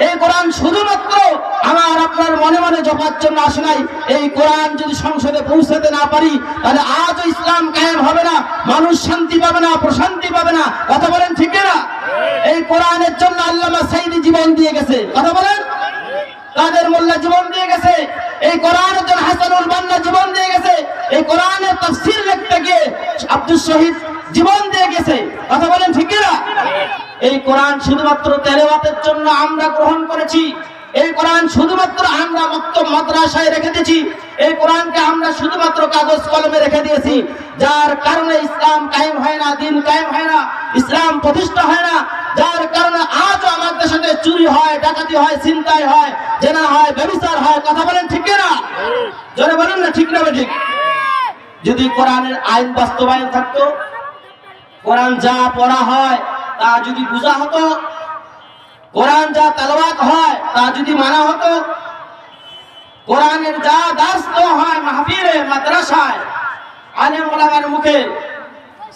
এই কোরআন শুধুমাত্র আমার আপনার মনে মনে জপার জন্য আসে নাই। এই কোরআন যদি সংসদে পৌঁছাতে না পারি তাহলে আজও ইসলাম কায়েম হবে না, মানুষ শান্তি পাবে না, প্রশান্তি পাবে না। কথা বলেন ঠিক না? এই কোরআনের জন্য আল্লামা সাঈদী জীবন দিয়ে গেছে। কথা বলেন। কাদের মোল্লা জীবন দিয়ে গেছে। এই কোরআনের জন্য হাসানুল বান্না জীবন দিয়ে গেছে। এই কোরআনের তাফসীর লিখতে গিয়ে আব্দুল শহীদ জীবন দিয়ে গেছে। কথা বলেন ঠিক না? এই কোরআন শুধুমাত্র তেলাওয়াতের জন্য আমরা গ্রহণ করেছি। এই কোরআন শুধুমাত্র আমরা মক্তব মাদ্রাসায় রেখে দিয়েছি। এই কোরআনকে আমরা শুধুমাত্র কাগজ কলমে রেখে দিয়েছি, যার কারণে ইসলাম কায়েম হয় না, দিন কায়েম হয় না, ইসলাম প্রতিষ্ঠা হয় না। যার কারণে আজও আমার দেশে চুরি হয়, ডাকাতি হয়, ছিনতাই হয়, জেনা হয়, ব্যভিচার হয়। কথা বলেন ঠিক না? জোরে বলেন না ঠিক না ঠিক? যদি কোরআনের আইন বাস্তবায়ন থাকতো, কোরআন যা পড়া হয় তা যদি বোঝা হতো, কোরআন যা তেলাওয়াত হয় তা যদি মানা হতো, কোরআনের যা দার্স হয় মাহফিলে মাদ্রাসায় আলেম ওলামার মুখে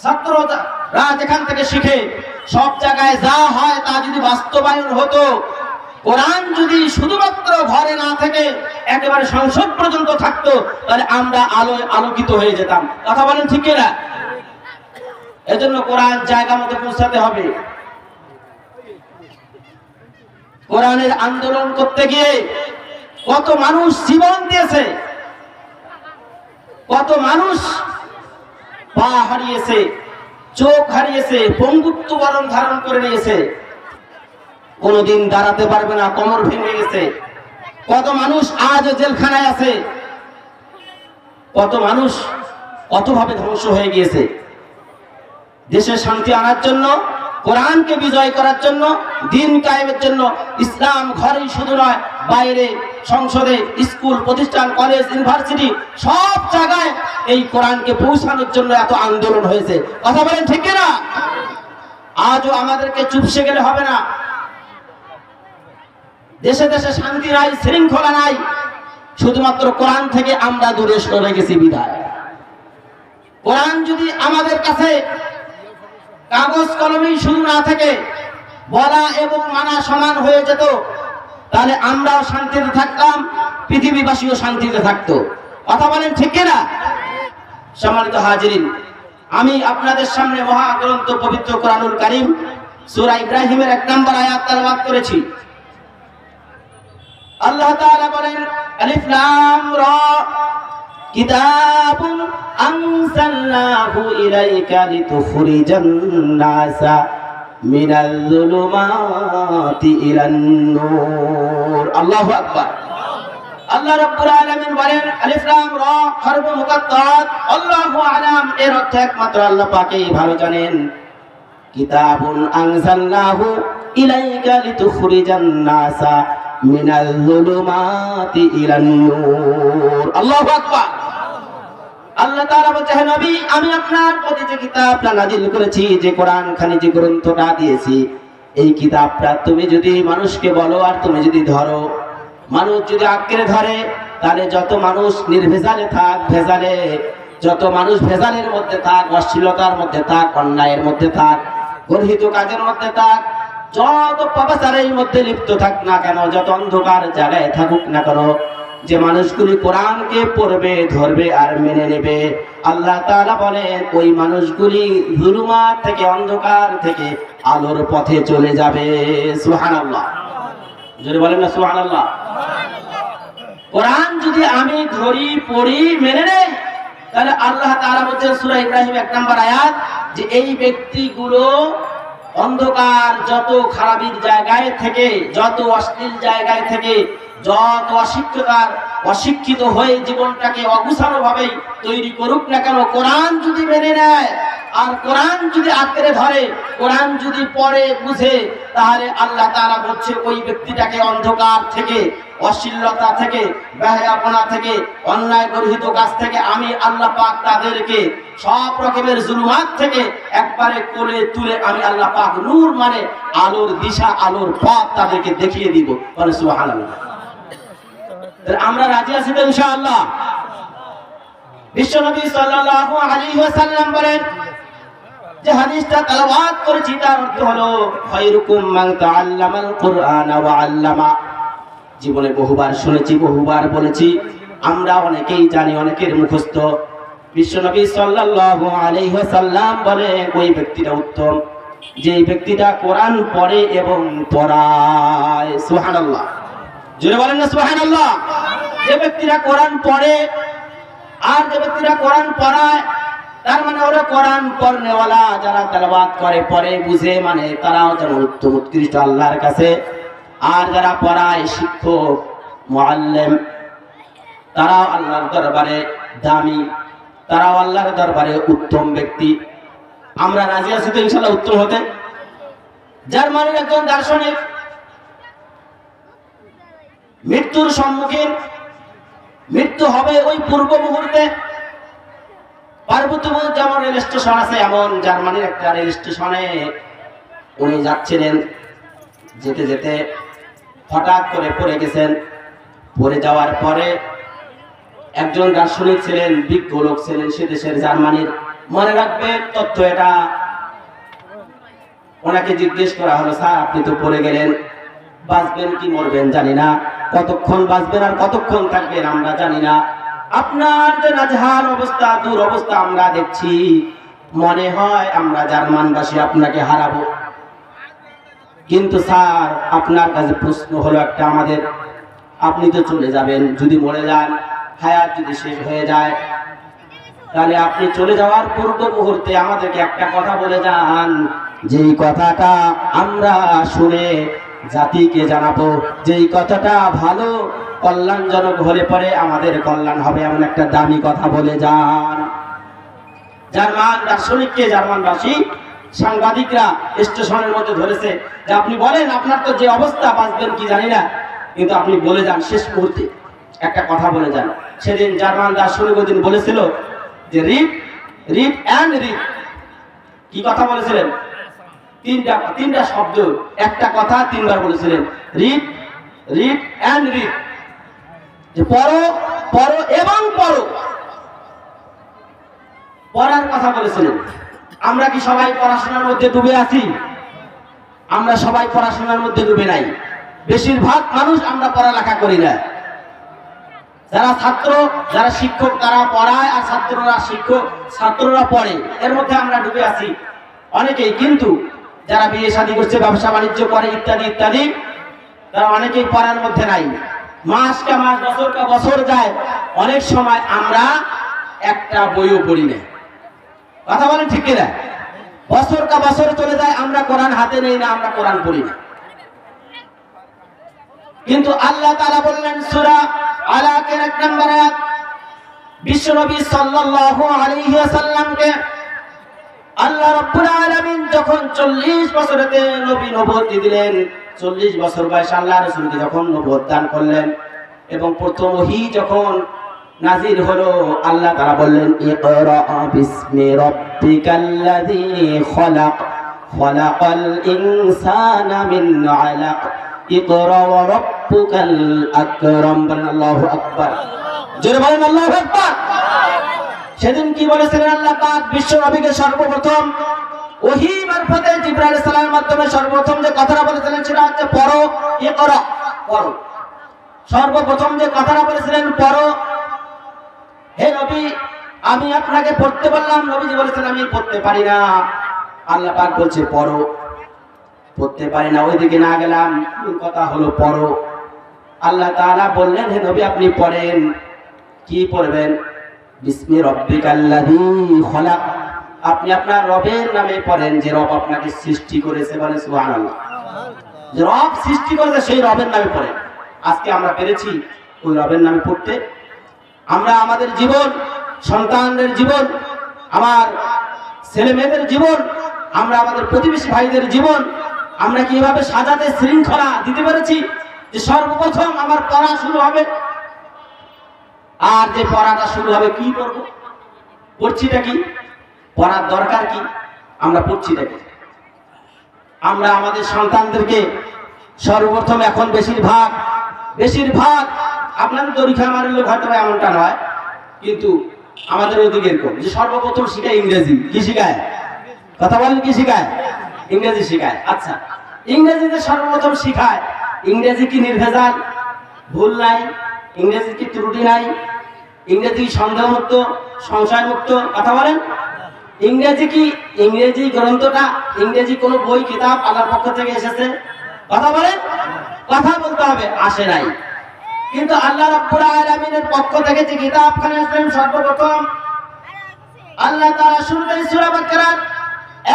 ছাত্ররা যেখান থেকে শিখে, সব জায়গায় যা হয় তা যদি বাস্তবায়ন হতো, কোরআন যদি শুধুমাত্র ঘরে না থেকে একেবারে সংসদ পর্যন্ত থাকতো, তাহলে আমরা আলোয় আলোকিত হয়ে যেতাম। কথা বলেন ঠিক না? এজন্য কোরআন জায়গা মতো পৌঁছাতে হবে। কোরআনের আন্দোলন করতে গিয়ে কত মানুষ জীবন দিয়েছে, কত মানুষ পা হারিয়েছে, চোখ হারিয়েছে, পঙ্গুত্ব বরণ ধারণ করে নিয়েছে, কোনদিন দাঁড়াতে পারবে না, কোমর ভেঙে গেছে। কত মানুষ আজও জেলখানায় আছে, কত মানুষ কতভাবে ধ্বংস হয়ে গিয়েছে। দেশে শান্তি আনার জন্য, কোরআনকে বিজয় করার জন্য, দিন কায়েমের জন্য ইসলাম ঘরেই শুধু নয়, বাইরে, সংসদে, স্কুল, প্রতিষ্ঠান, কলেজ, ইউনিভার্সিটি সব জায়গায় এই কোরআনকে পৌঁছানোর জন্য এত আন্দোলন হয়েছে। কথা বলেন ঠিক না? আজও আমাদেরকে চুপসে গেলে হবে না। দেশে দেশে শান্তি নাই, শৃঙ্খলা নাই, শুধুমাত্র কোরআন থেকে আমরা দূরে সরে গেছি বিধায়। কোরআন যদি আমাদের কাছে কাগজ কলমেই শুরু না থেকে বলা এবং মানা সমান হয়ে যেত, তাহলে আমরাও শান্তিতে থাকতাম, পৃথিবীবাসীও শান্তিতে থাকতো। কথা বলেন ঠিক কিনা? সম্মানিত হাজিরিন, আমি আপনাদের সামনে মহাগ্রন্থ পবিত্র কোরআনুল কারীম সূরা ইব্রাহিমের 1 নম্বর আয়াত তেলাওয়াত করেছি। আল্লাহ তাআলা বলেন, আলিফ লাম রা কিতাবুন আনজালনাহু ইলাইকা লিতুখরিজান নাসা মিনাল যুলুমাতি ইলান নূর। আল্লাহু আকবার। আল্লাহ রাব্বুল আলামিন বলেন, আলিফ লাম রা হরফ মুকাত্তাত, আল্লাহু আলাম এর অর্থ একমাত্র আল্লাহ পাকই ভালো জানেন। কিতাবুন আনজালনাহু ইলাইকা লিতুখরিজান নাসা মিনাল যুলুমাতি ইলান নূর। আল্লাহু আকবার। আল্লাহ তাআলা বলেন, হে নবী, আমি আপনার প্রতি যে কিতাবটা নাযিল করেছি, যে কোরআন খানি, যে গ্রন্থটা দিয়েছি, এই কিতাবটা তুমি যদি মানুষকে বলো আর তুমি যদি ধরো, মানুষ যদি আঁকড়ে ধরে, তাহলে যত মানুষ নির্ভেজালে থাক, ভেজালে, যত মানুষ ভেজালের মধ্যে থাক, অশ্লীলতার মধ্যে থাক, অন্যায়ের মধ্যে থাক, গর্হিত কাজের মধ্যে থাক, যত পাপাচারের মধ্যে লিপ্ত থাক না কেন, যত অন্ধকার জায়গায় থাকুক না কেন, যে মানুষগুলি কোরআনকে পড়বে, ধরবে আর মেনে নেবে, আল্লাহ তাআলা বলেন ওই মানুষগুলি যুলুমাত থেকে, অন্ধকার থেকে আলোর পথে চলে যাবে। সুবহানাল্লাহ। জোরে বলেন না সুবহানাল্লাহ। কোরআন যদি আমি ধরি, পড়ি, মেনে নেই, তাহলে আল্লাহ তাআলা বলেন সূরা ইব্রাহিম 1 নম্বর আয়াত, যে এই ব্যক্তিগুলো অন্ধকার, যত খারাপির জায়গায় থেকে, যত অশ্লীল জায়গায় থেকে, যত অশিক্ষিত হয়ে জীবনটাকে অগুছানো ভাবে তৈরি করুক না কেন, কোরআন যদি মেনে নেয় আর কোরআন যদি আঁকড়ে ধরে, কোরআন যদি পড়ে, বুঝে, তাহলে আল্লাহ তাআলা বলছে ওই ব্যক্তিটাকে অন্ধকার থেকে, অশ্লীলতা থেকে, বেহায়াপনা থেকে, অন্যায় গর্হিত কাজ থেকে আমি আল্লাহ পাক তাদেরকে সব রকমের জুলুমাত থেকে একবারে কোলে তুলে আমি আল্লাহ পাক নূর মানে আলোর দিশা, আলোর পথ তাদেরকে দেখিয়ে দিব। বলে সুবহানাল্লাহ। আমরা রাজি আছি তো ইনশাআল্লাহ? বিশ্বনবী সাল্লাল্লাহু আলাইহি ওয়াসাল্লাম বলেন যে হাদিসটা তেলাওয়াত করেছি তার অর্থ হলো খায়রুকুম মান তাআল্লামাল কুরআন ওয়া আল্লামা। জীবনে বহুবার শুনেছি, বহুবার বলেছি, আমরা অনেকেই জানি, অনেকের মুখস্থ। বিশ্বনবী সাল্লাল্লাহু আলাইহি ওয়াসাল্লাম বলে ওই ব্যক্তিটা উত্তম যে ব্যক্তিটা কোরআন পড়ে এবং পড়ায়। সুবহানাল্লাহ, জোরে বলেন না সুবহানাল্লাহ। যে ব্যক্তিরা কোরআন পড়ে আর যে ব্যক্তিরা কোরআন পড়ায়, তার মানে ওরা কোরআন পড়নেওয়ালা, যারা তেলাওয়াত করে, পড়ে, বুঝে, মানে তারাও যেমন উত্তম উৎকৃষ্ট আল্লাহর কাছে। আর যারা পড়ায়, শিক্ষক, মুআল্লিম, তারাও আল্লাহর দরবারে দামি, তারাও আল্লাহর দরবারে উত্তম ব্যক্তি। আমরা রাজি আছি তো ইনশাআল্লাহ উত্তম হতে। জার্মানির একজন দার্শনিক মৃত্যুর সম্মুখীন, মৃত্যু হবে ওই পূর্ব মুহূর্তে। পার্বত্য যেমন রেল স্টেশন আছে, এমন জার্মানির একটা রেল স্টেশনে উনি যাচ্ছিলেন, যেতে যেতে হঠাৎ করে পড়ে গেছেন। পড়ে যাওয়ার পরে একজন দার্শনিক ছিলেন, বিজ্ঞ লোক ছিলেন সে দেশের, জার্মানির। মনে রাখবেন তথ্য এটা। ওনাকে জিজ্ঞেস করা হলো, স্যার আপনি তো পড়ে গেলেন, বাঁচবেন কি মরবেন জানি না, কতক্ষণ বাঁচবেন আর কতক্ষণ থাকবেন আমরা জানি না, আপনার যে নাজেহাল অবস্থা, দূর অবস্থা আমরা দেখছি, মনে হয় আমরা জার্মানবাসী আপনাকে হারাবো। কিন্তু স্যার আপনার কাছে প্রশ্ন হলো একটা আমাদের, আপনি তো চলে যাবেন, যদি মরে যান, হায়াত যদি শেষ হয়ে যায়, তাহলে আপনি চলে যাওয়ার পূর্ব মুহূর্তে আমাদেরকে একটা কথা বলে যান, যেই কথাটা আমরা শুনে জাতিকে জানাবো, যেই কথাটা ভালো কল্যাণজনক হলে পরে আমাদের কল্যাণ হবে, এমন একটা দামি কথা বলে যান। জার্মান দার্শনিককে জার্মানবাসী সাংবাদিকরা স্টেশনের মধ্যে ধরেছে যে আপনি বলেন, আপনার তো যে অবস্থা, বাঁচবেন কি জানি না, কিন্তু আপনি বলে যান শেষ মুহূর্তে একটা কথা বলে যান। সেদিন জার্মান দার্শনিক ওদিন বলেছিল যে রিপ রিপ অ্যান্ড রিপ। কি কথা বলেছিলেন? তিনটা শব্দ, একটা কথা তিনবার বলেছিলেন, রিপ রিপ অ্যান্ড রিপ। যে পড়ো, পড়ো এবং পড়ো, পড়ার কথা বলেছিলেন। আমরা কি সবাই পড়াশোনার মধ্যে ডুবে আছি? আমরা সবাই পড়াশোনার মধ্যে ডুবে নাই। বেশিরভাগ মানুষ আমরা পড়ালেখা করি না। যারা ছাত্র, যারা শিক্ষক, তারা পড়ায়, আর ছাত্ররা শিক্ষক, ছাত্ররা পড়ে, এর মধ্যে আমরা ডুবে আছি অনেকেই। কিন্তু যারা বিয়ে শাদী করছে, ব্যবসা বাণিজ্য করে, ইত্যাদি ইত্যাদি, তারা অনেকেই পড়ার মধ্যে নাই। মাস কা মাস, বছর কা বছর যায়, অনেক সময় আমরা একটা বইও পড়ি না। কথা বলেন ঠিক কিনা? বছর কা বছর চলে যায়, আমরা কোরআন হাতে নেই না, আমরা কোরআন পড়ি না। কিন্তু আল্লাহ তাআলা বললেন সূরা আলাকের 1 নম্বর আয়াত, বিশ্বনবী সাল্লাল্লাহু আলাইহি ওয়াসাল্লামকে আল্লাহ রাব্বুল আলামিন যখন 40 বছরেতে নবী নবুয়ত দিলেন, 40 বছর বয়সে আল্লাহ রাসূলকে যখন নবুয়ত দান করলেন, এবং প্রথম ওহী যখন নাজিল হলো, আল্লাহ তাআলা বললেন ইকরা বিসমি রাব্বিকাল্লাযী খলাক খলাকাল ইনসানা মিন আলাক ইকরা ওয়া রাব্বুকাল আকরাম। আল্লাহু আকবার, জোরে বলেন আল্লাহু আকবার। সেদিন কি বলেছিলেন আল্লাহ পাক? বিশ্ব নবীকে সর্বপ্রথম ওহী মারফতে জিবরাইল আলাইহিস সালামের মাধ্যমে সর্বপ্রথম যে কথাটা বলেছিলেন সেটা হচ্ছে পড়ো, ইকরা, পড়ো। সর্বপ্রথম যে কথাটা বলেছিলেন পড়ো। হে নবী, আমি আপনাকে পড়তে বললাম, নবীজি বলেছেন আমি পড়তে পারি না। আল্লাহ পাক বলছে পড়ো, পড়তে পারি না, ওইদিকে না গেলাম। কথা হলো পড়ো। আল্লাহ তাআলা বললেন হে নবী আপনি পড়েন। কি পড়বেন? বিসমি রাব্বিকাল্লাযী খলাক। আপনি আপনার রবের নামে পড়েন, যে রব আপনাকে সৃষ্টি করেছে। বলে সুবহানাল্লাহ। যে রব সৃষ্টি করেছে সেই রবের নামে পড়েন। আজকে আমরা পেরেছি ওই রবের নামে পড়তে? আমরা আমাদের জীবন, সন্তানদের জীবন, আমার ছেলে মেয়েদের জীবন, আমরা আমাদের প্রতিবেশী ভাইদের জীবন, আমরা কিভাবে সাজাতে শৃঙ্খলা দিতে পেরেছি? যে সর্বপ্রথম আমার পড়া শুরু হবে, আর যে পড়াটা শুরু হবে কি করব? পড়ছিটা কি? পড়ার দরকার কি? আমরা পড়ছিটা কি? আমরা আমাদের সন্তানদেরকে সর্বপ্রথম এখন বেশিরভাগ আপনাদের পরীক্ষা মারের লোক হয়তো এমনটা নয়, কিন্তু আমাদের ওদিকে এরকম যে সর্বপ্রথম শিখায় ইংরেজি। কি শিখায়? কথা বলেন কি শিখায়? ইংরেজি শিখায়। আচ্ছা, ইংরেজিতে সর্বপ্রথম শিখায় ইংরেজি কি নির্ভেজাল, ভুল নাই, ইংরেজি কি ত্রুটি নাই, ইংরেজি সন্দেহমুক্ত, সংশয়মুক্ত? কথা বলেন। ইংরেজি কি, ইংরেজি গ্রন্থটা, ইংরেজি কোন বই কিতাব আল্লাহর পক্ষ থেকে এসেছে? কথা বলেন। কথা বলতে হবে, আসে নাই। কিন্তু আল্লাহ রাব্বুল আলামিনের পক্ষ থেকে যে কিতাবখানা আসলেন সর্বপ্রথম, আল্লাহ তাআলা শুরুতে সূরা বাকারার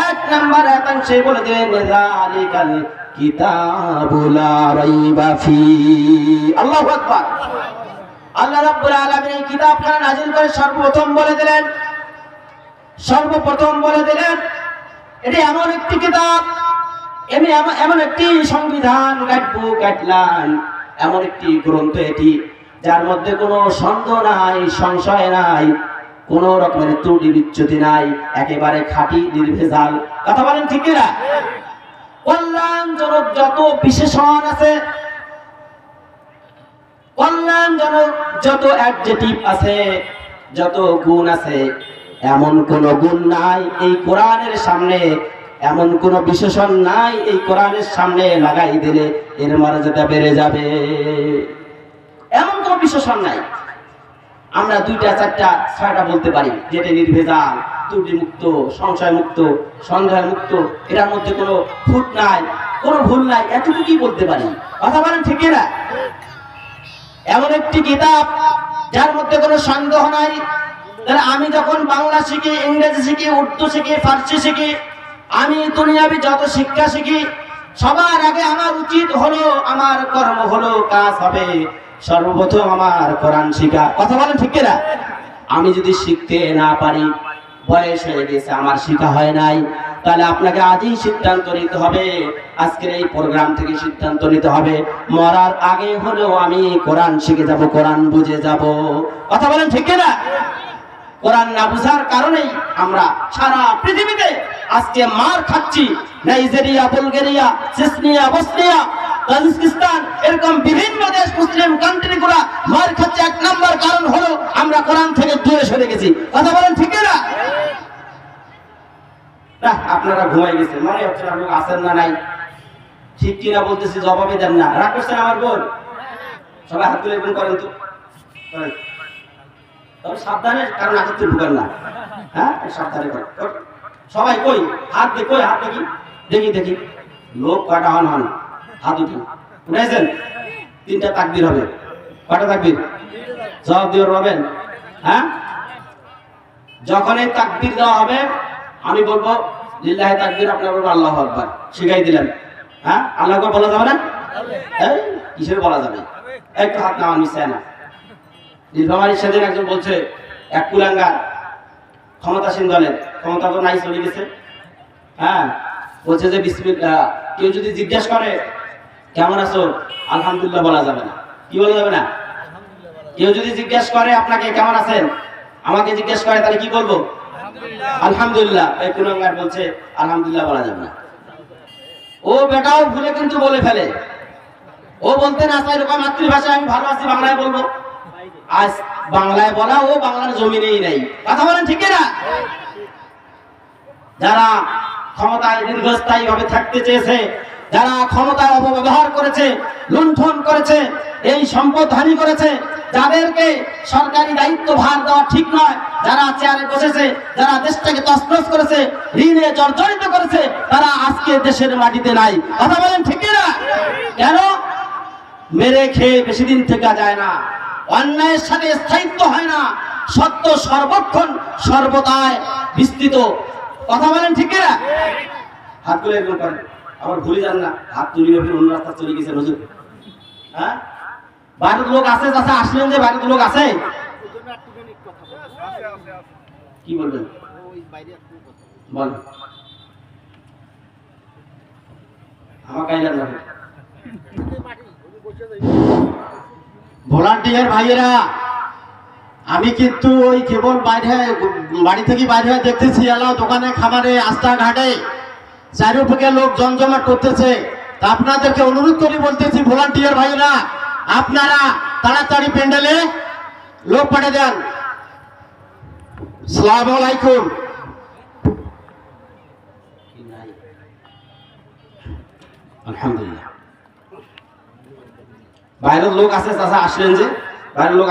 1 নম্বর আয়াতে বলে দিলেন যালিকাল কিতাবু লা রাইবা ফি। আল্লাহু আকবার। আল্লাহ রাব্বুল আলামিন এই কিতাবখানা নাযিল করে সর্বপ্রথম বলে দিলেন এটি এমন একটি কিতাব, এমন একটি সংবিধান, গাইডলাইন, এমন একটি গ্রন্থ এটি যার মধ্যে কোনো সন্দেহ নাই, সংশয় নাই, কোন রকমের ত্রুটি বিচ্যুতি নাই, একেবারে খাঁটি নির্ভেজাল। কথা বলেন ঠিক কিনা? কল্যাণজনক যত বিশেষণ আছে, কল্যাণজনক যত অ্যাডজেক্টিভ আছে, যত গুণ আছে, এমন কোন গুণ নাই এই কোরআনের সামনে, এমন কোন বিশেষণ নাই এই কোরআনের সামনে লাগাই দিলে এর মর্যাদা বেড়ে যাবে, এমন কোন বিশেষণ নাই। আমরা 2টা 4টা 6টা বলতে পারি যেটা নির্ভেজাল, ত্রুটি মুক্ত, সংশয় মুক্ত, সন্দেহ মুক্ত, এটার মধ্যে কোনো খুঁত নাই, কোনো ভুল নাই, এতটুকুই বলতে পারি। কথা বলেন ঠিক না? এমন একটি কিতাব যার মধ্যে কোনো সন্দেহ নাই। তাহলে আমি যখন বাংলা শিখি, ইংরেজি শিখি, উর্দু শিখি, ফার্সি শিখি, আমি দুনিয়াবি যত শিক্ষা শিখি, সবার আগে আমার উচিত হলো, আমার কর্ম হলো, কাজ হবে সর্বপ্রথম আমার কোরআন শিখা। কথা বলেন ঠিক কিনা? আমি যদি শিখতে না পারি, বয়স হয়ে গেছে, আমার শিখা হয় নাই, তাহলে আপনাকে আজই সিদ্ধান্ত নিতে হবে, আজকের এই প্রোগ্রাম থেকে সিদ্ধান্ত নিতে হবে, মরার আগে হলেও আমি কোরআন শিখে যাব, কোরআন বুঝে যাব। কথা বলেন ঠিক কিনা? কোরআন না বুঝার কারণেই আমরা সারা পৃথিবীতে আজকে মার খাচ্ছি। Nigeria, Bulgaria, Chechnya, Bosnia, Tajikistan, এরকম বিভিন্ন দেশ, মুসলিম কান্ট্রিগুলো মার খাচ্ছে। 1 নম্বর কারণ হলো আমরা কোরআন থেকে দূরে সরে গেছি। কথা বলেন ঠিক না? আপনারা ঘুমাই গেছেন, মনে হচ্ছে আপনি আছেন না নাই, ঠিক কিনা বলতেছি, জবাবই দেন না। রাগ করছেন আমার বোন? সবাই হাত তুলে এরকম করেন তো, করেন। তবে সাবধানে, কারণ হাতে তো ঢুকান না। হ্যাঁ, সাবধানে করেন সবাই। কই হাত দে, কই হাত দেখি, দেখি লোক কয়টা হন, হাত উঠেন, উঠেছেন? 3টা তাকবীর হবে। কয়টা তাকবীর? জবাব দিয়ে পাবেন। হ্যাঁ, যখন এই তাকবীর দেওয়া হবে আমি বলবো লিল্লাহি তাকবীর, আপনারা বলবেন আল্লাহু আকবার। শিখাই দিলেন। হ্যাঁ, আল্লাহু আকবার বলা যাবে না? এই কিসের বলা যাবে? একটু হাত নামান, মিশায় না। নীলফামারীর সেদিন একজন বলছে, এক কুলাঙ্গার ক্ষমতাসীন দলের, ক্ষমতা তো নাই, চলে গেছে। হ্যাঁ, বলছে যে বিসমিল্লাহ, কেউ যদি জিজ্ঞেস করে কেমন আছো, আলহামদুলিল্লাহ বলা যাবে না। কি বলা যাবে না? কেউ যদি জিজ্ঞেস করে আপনাকে কেমন আছেন, আমাকে জিজ্ঞেস করে, তাহলে কি বলবো? আলহামদুলিল্লাহ। এই কুলাঙ্গার বলছে আলহামদুলিল্লাহ বলা যাবে না। ও বেটাও ভুলে কিন্তু বলে ফেলে। ও বলতে না চাই এরকম মাতৃভাষায় আমি ভালো আছি বাংলায় বলবো, আজ বাংলায় বলা ও বাংলার জমিনেই নেই। কথা বলেন ঠিক না? যারা ক্ষমতায় দীর্ঘস্থায়ী ভাবে থাকতে চেয়েছে, যারা ক্ষমতায় অপব্যবহার করেছে, লুণ্ঠন করেছে, এই সম্পদ হানি করেছে, যাদেরকে সরকারি দায়িত্ব ভার দেওয়া ঠিক নয়, যারা চেয়ারে বসেছে, যারা দেশটাকে তছনছ করেছে, ঋণে জর্জরিত করেছে, তারা আজকে দেশের মাটিতে নাই। কথা বলেন ঠিক না? কেন? মেরে খেয়ে বেশি দিন থেকে যায় না, অন্যায়ের সাথে স্থায়িত্ব হয় না, সত্য সর্বক্ষণ সর্বদাই বিস্তৃত। কথা বলেন ঠিক না? হাত তুলে এরকম করেন, আবার ভুলে যান না, হাত তুলিয়ে ফিরে অন্য রাস্তা চলে গেছে নজর। হ্যাঁ, বাইরের লোক আছে, চাচা আসলেন যে বাইরের লোক আছে, কি বলবেন বল? আমাকে ভলান্টিয়ার ভাইয়েরা, আমি কিন্তু ওই কেবল বাইরে, বাড়ি থেকে বাইরে হয়ে দেখতেছি, এলাও দোকানে, খামারে, রাস্তাঘাটে চারিদিকে লোক জমজমাট করতেছে। তা আপনাদেরকে অনুরোধ করে বলতেছি, ভলান্টিয়ার ভাইয়েরা, আপনারা তাড়াতাড়ি প্যান্ডেলে লোক পাঠিয়ে দেন। আসসালামু আলাইকুম। আলহামদুলিল্লাহ। বাইরের লোক আছে, চাচা আসলেন যে বাইরের লোক